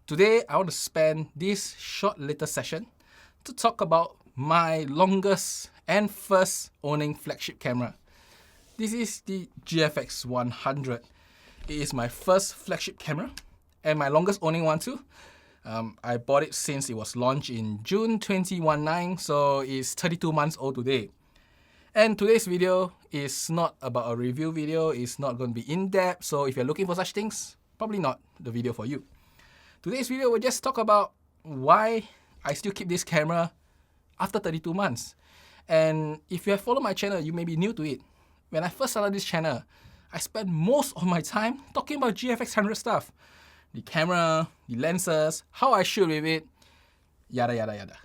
Today, I want to spend this short little session to talk about my longest and first owning flagship camera. This is the GFX100. It is my first flagship camera and my longest owning one too. I bought it since it was launched in June 2019, so it's 32 months old today. And today's video is not about a review video, it's not going to be in-depth, so if you're looking for such things, probably not the video for you. Today's video will just talk about why I still keep this camera after 32 months. And if you have followed my channel, you may be new to it. When I first started this channel, I spent most of my time talking about GFX100 stuff. The camera, the lenses, how I shoot with it, yada yada yada.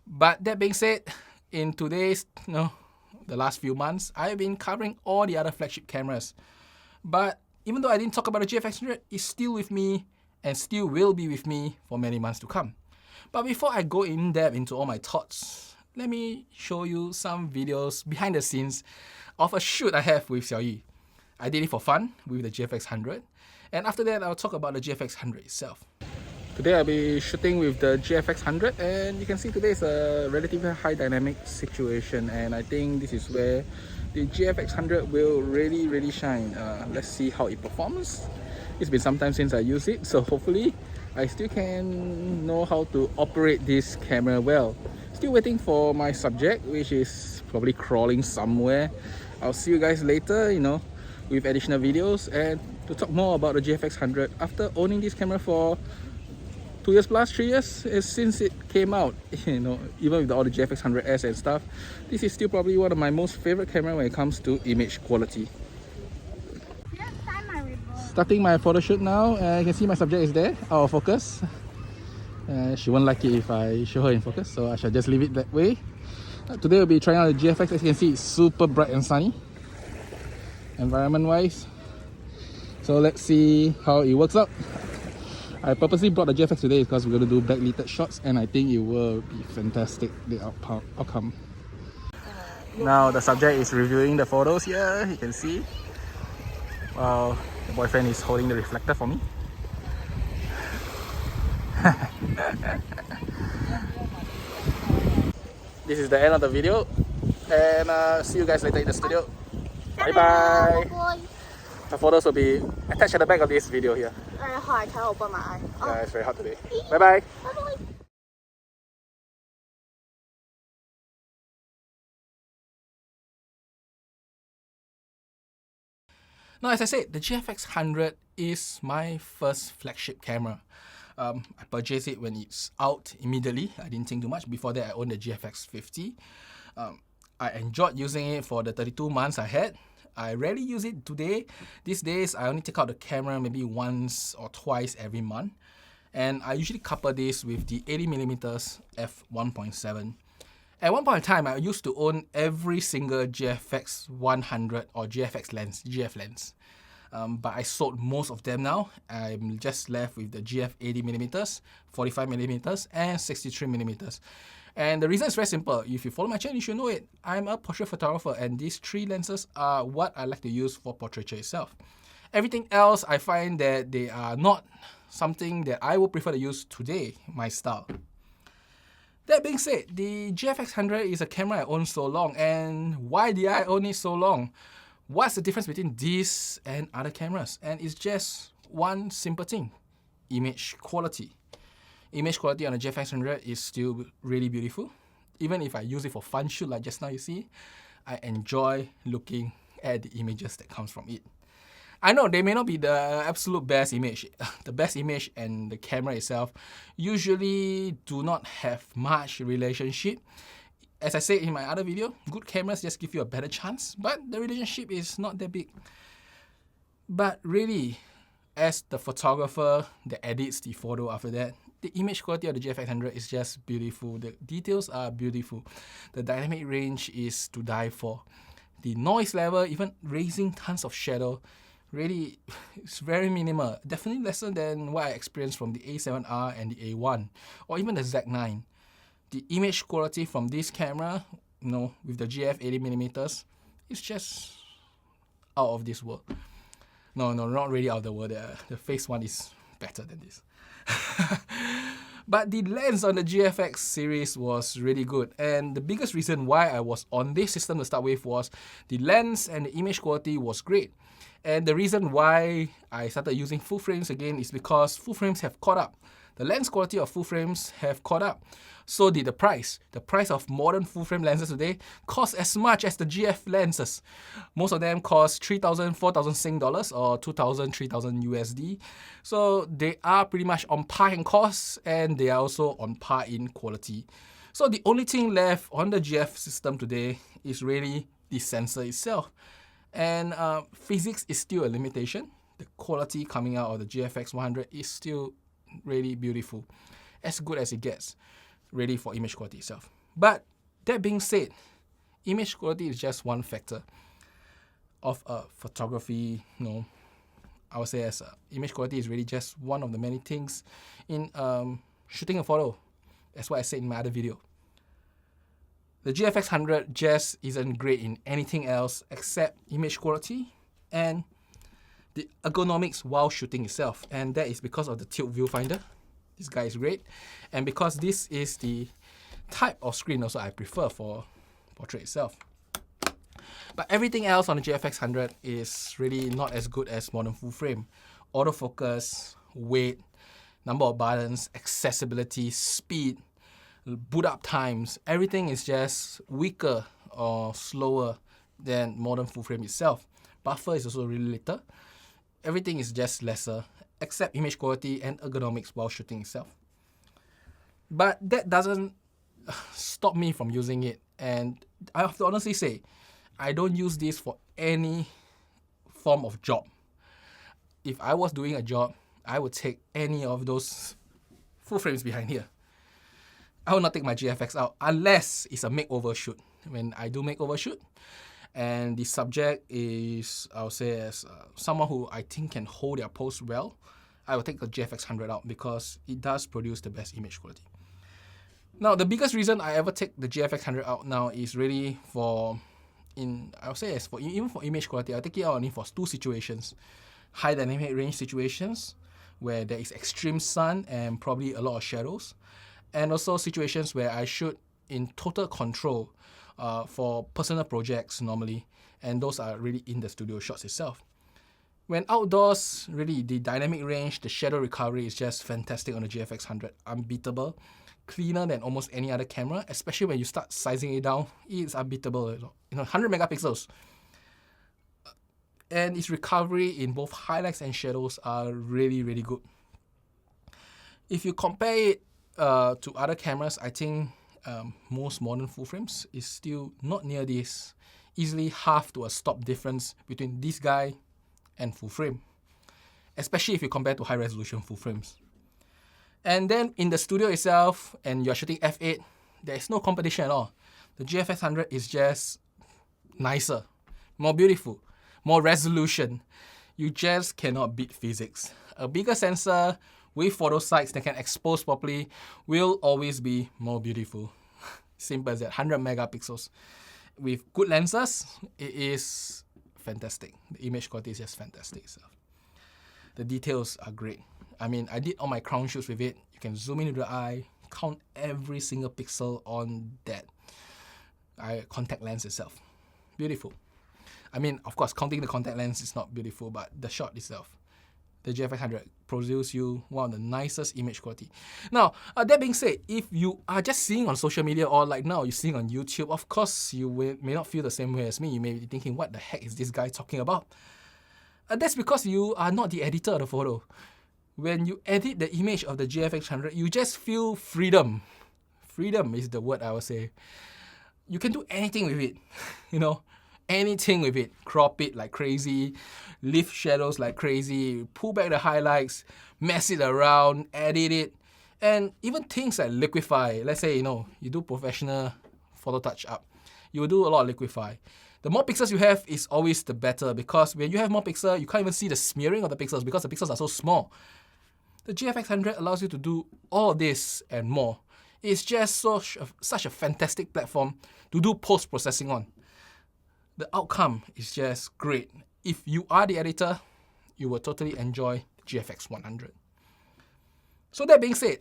But that being said, in today's, the last few months, I've been covering all the other flagship cameras. But even though I didn't talk about the GFX100, it's still with me and still will be with me for many months to come. But before I go in depth into all my thoughts, let me show you some videos behind the scenes of a shoot I have with Xiaoyi. I did it for fun with the GFX100, and after that I'll talk about the GFX100 itself. Today I'll be shooting with the GFX100, and you can see today is a relatively high dynamic situation, and I think this is where the GFX100 will really shine. Let's see how it performs. It's been some time since I used it, so hopefully I still can know how to operate this camera well. Still waiting for my subject, which is probably crawling somewhere. I'll see you guys later, with additional videos and to talk more about the GFX100 after owning this camera for 2 years plus, 3 years since it came out. Even with all the GFX100S and stuff, this is still probably one of my most favorite camera when it comes to image quality. Starting my photo shoot now, you can see my subject is there, out of focus. She won't like it if I show her in focus, so I shall just leave it that way. Today we'll be trying out the GFX. As you can see, it's super bright and sunny, environment wise. So let's see how it works out. I purposely brought the GFX today because we're going to do backlit shots, and I think it will be fantastic, the outcome. Now the subject is reviewing the photos here, you can see. Wow, the boyfriend is holding the reflector for me. This is the end of the video, and see you guys later in the studio. Bye bye. The photos will be attached at the back of this video here. Yeah, it's very hot today. Bye bye. Now, as I said, the GFX100 is my first flagship camera. I purchased it when it's out immediately. I didn't think too much. Before that, I owned the GFX50. I enjoyed using it for the 32 months I had. I rarely use it today. These days, I only take out the camera maybe once or twice every month. And I usually couple this with the 80mm f1.7. At one point in time, I used to own every single GFX100 or GFX lens, GF lens. But I sold most of them now. I'm just left with the GF 80mm, 45mm, and 63mm. And the reason is very simple. If you follow my channel, you should know it. I'm a portrait photographer, and these three lenses are what I like to use for portraiture itself. Everything else, I find that they are not something that I would prefer to use today, my style. That being said, the GFX100 is a camera I own so long, and why did I own it so long? What's the difference between this and other cameras? And it's just one simple thing: image quality. Image quality on the GFX100 is still really beautiful. Even if I use it for fun shoot like just now you see, I enjoy looking at the images that comes from it. I know they may not be the absolute best image. The best image and the camera itself usually do not have much relationship. As I said in my other video, good cameras just give you a better chance, but the relationship is not that big. But really, as the photographer that edits the photo after that, the image quality of the GFX100 is just beautiful. The details are beautiful. The dynamic range is to die for. The noise level, even raising tons of shadow, really, it's very minimal. Definitely lesser than what I experienced from the A7R and the A1, or even the Z9. The image quality from this camera, with the GF 80mm, is just out of this world. No, not really out of the world. The phase one is better than this. But the lens on the GFX series was really good, and the biggest reason why I was on this system to start with was the lens and the image quality was great. And the reason why I started using full frames again is because full frames have caught up. The lens quality of full frames have caught up. So did the price. The price of modern full frame lenses today costs as much as the GF lenses. Most of them cost 3,000, 4,000 Sing dollars or 2,000, 3,000 USD. So they are pretty much on par in cost, and they are also on par in quality. So the only thing left on the GF system today is really the sensor itself. And physics is still a limitation. The quality coming out of the GFX100 is still really beautiful, as good as it gets, really, for image quality itself. But that being said, image quality is just one factor of photography. I would say as image quality is really just one of the many things in shooting a photo. That's what I said in my other video. The GFX100 just isn't great in anything else except image quality and the ergonomics while shooting itself, and that is because of the tilt viewfinder. This guy is great, and because this is the type of screen also I prefer for portrait itself. But everything else on the GFX100 is really not as good as modern full frame. Autofocus, weight, number of buttons, accessibility, speed, boot up times, everything is just weaker or slower than modern full frame itself. Buffer is also really little. Everything is just lesser, except image quality and ergonomics while shooting itself. But that doesn't stop me from using it, and I have to honestly say, I don't use this for any form of job. If I was doing a job, I would take any of those full frames behind here. I will not take my GFX out unless it's a makeover shoot. When I do makeover shoot, and the subject is, I would say, as someone who I think can hold their pose well, I will take the GFX100 out because it does produce the best image quality. Now, the biggest reason I ever take the GFX100 out now is really for, I would say, even for image quality, I take it out only for two situations. High dynamic range situations, where there is extreme sun and probably a lot of shadows, and also situations where I shoot in total control for personal projects normally, and those are really in the studio shots itself. When outdoors, really the dynamic range, the shadow recovery is just fantastic on the GFX100, unbeatable, cleaner than almost any other camera, especially when you start sizing it down, it's unbeatable. 100 megapixels. And its recovery in both highlights and shadows are really, really good. If you compare it to other cameras, I think most modern full frames is still not near this. Easily half to a stop difference between this guy and full frame, especially if you compare to high resolution full frames. And then in the studio itself, and you're shooting f8, there is no competition at all. The GFX100 is just nicer, more beautiful, more resolution. You just cannot beat physics. A bigger sensor with photo sites that can expose properly will always be more beautiful. Simple as that. 100 megapixels. With good lenses, it is fantastic. The image quality is just fantastic itself. The details are great. I mean, I did all my crown shoots with it. You can zoom into the eye, count every single pixel on that contact lens itself. Beautiful. I mean, of course, counting the contact lens is not beautiful, but the shot itself, the GFX100 produces you one of the nicest image quality. Now, that being said, if you are just seeing on social media or like now you're seeing on YouTube, of course, you may not feel the same way as me. You may be thinking, what the heck is this guy talking about? That's because you are not the editor of the photo. When you edit the image of the GFX100, you just feel freedom. Freedom is the word I would say. You can do anything with it, anything with it. Crop it like crazy, lift shadows like crazy, pull back the highlights, mess it around, edit it, and even things like liquify. Let's say, you do professional photo touch-up. You will do a lot of liquify. The more pixels you have is always the better, because when you have more pixels, you can't even see the smearing of the pixels because the pixels are so small. The GFX100 allows you to do all this and more. It's just such a fantastic platform to do post-processing on. The outcome is just great. If you are the editor, you will totally enjoy GFX100. So that being said,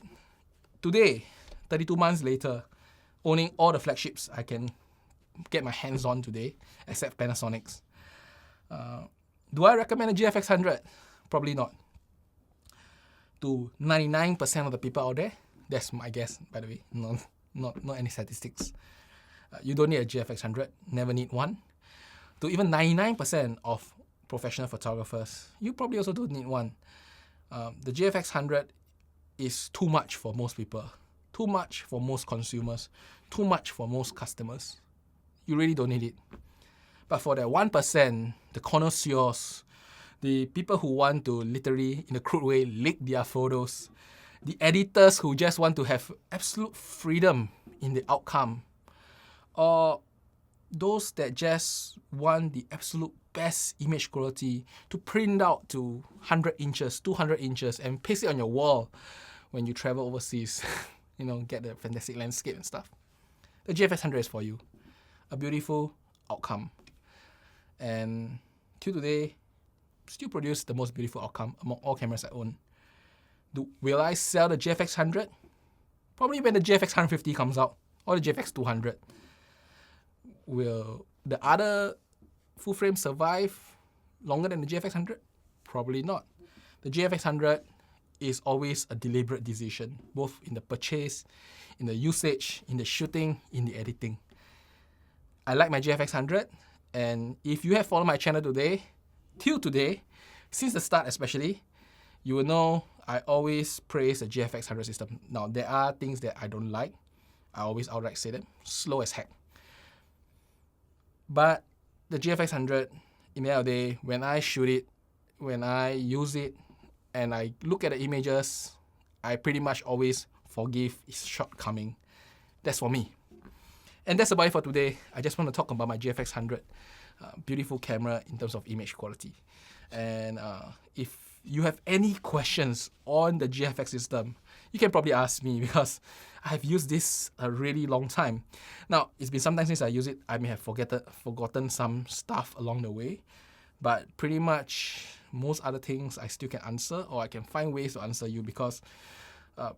today, 32 months later, owning all the flagships I can get my hands on today, except Panasonic's. Do I recommend a GFX100? Probably not. To 99% of the people out there, that's my guess, by the way, not any statistics. You don't need a GFX100, never need one. To even 99% of professional photographers, you probably also don't need one. The GFX100 is too much for most people, too much for most consumers, too much for most customers. You really don't need it. But for that 1%, the connoisseurs, the people who want to literally, in a crude way, lick their photos, the editors who just want to have absolute freedom in the outcome, or those that just want the absolute best image quality to print out to 100 inches, 200 inches, and paste it on your wall when you travel overseas, get the fantastic landscape and stuff. The GFX100 is for you. A beautiful outcome. And till today, still produce the most beautiful outcome among all cameras I own. Will I sell the GFX100? Probably when the GFX150 comes out, or the GFX200. Will the other full frame survive longer than the GFX100? Probably not. The GFX100 is always a deliberate decision, both in the purchase, in the usage, in the shooting, in the editing. I like my GFX100, and if you have followed my channel till today, since the start especially, you will know I always praise the GFX100 system. Now, there are things that I don't like. I always outright say them. Slow as heck. But the GFX100, in the end of the day, when I shoot it, when I use it, and I look at the images, I pretty much always forgive its shortcoming. That's for me. And that's about it for today. I just want to talk about my GFX100. Beautiful camera in terms of image quality. And if you have any questions on the GFX system, you can probably ask me because I've used this a really long time. Now, it's been some time since I used it. I may have forgotten some stuff along the way, but pretty much most other things I still can answer, or I can find ways to answer you because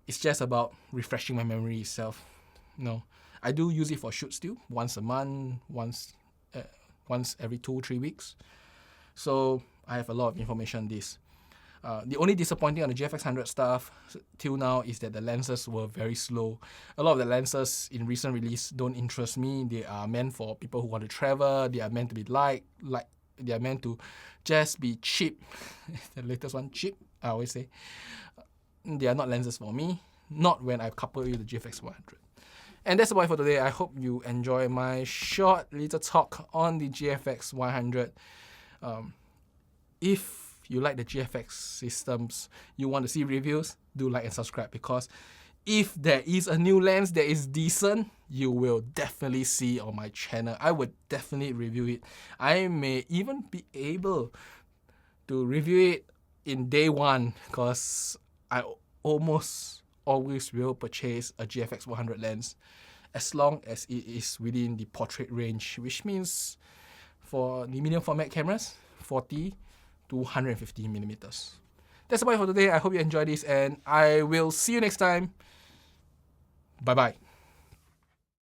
it's just about refreshing my memory itself. I do use it for shoots still, once a month, once every 2-3 weeks. So I have a lot of information on this. The only disappointing on the GFX100 stuff till now is that the lenses were very slow. A lot of the lenses in recent release don't interest me. They are meant for people who want to travel. They are meant to be light. They are meant to just be cheap. The latest one, cheap, I always say. They are not lenses for me. Not when I couple it with the GFX100. And that's about it for today. I hope you enjoy my short little talk on the GFX100. If you like the GFX systems, you want to see reviews, do like and subscribe, because if there is a new lens that is decent, you will definitely see on my channel. I would definitely review it. I may even be able to review it in day one because I almost always will purchase a GFX100 lens as long as it is within the portrait range, which means for the medium format cameras, 40 to 150 millimeters. That's about it for today. I hope you enjoyed this, and I will see you next time. Bye-bye.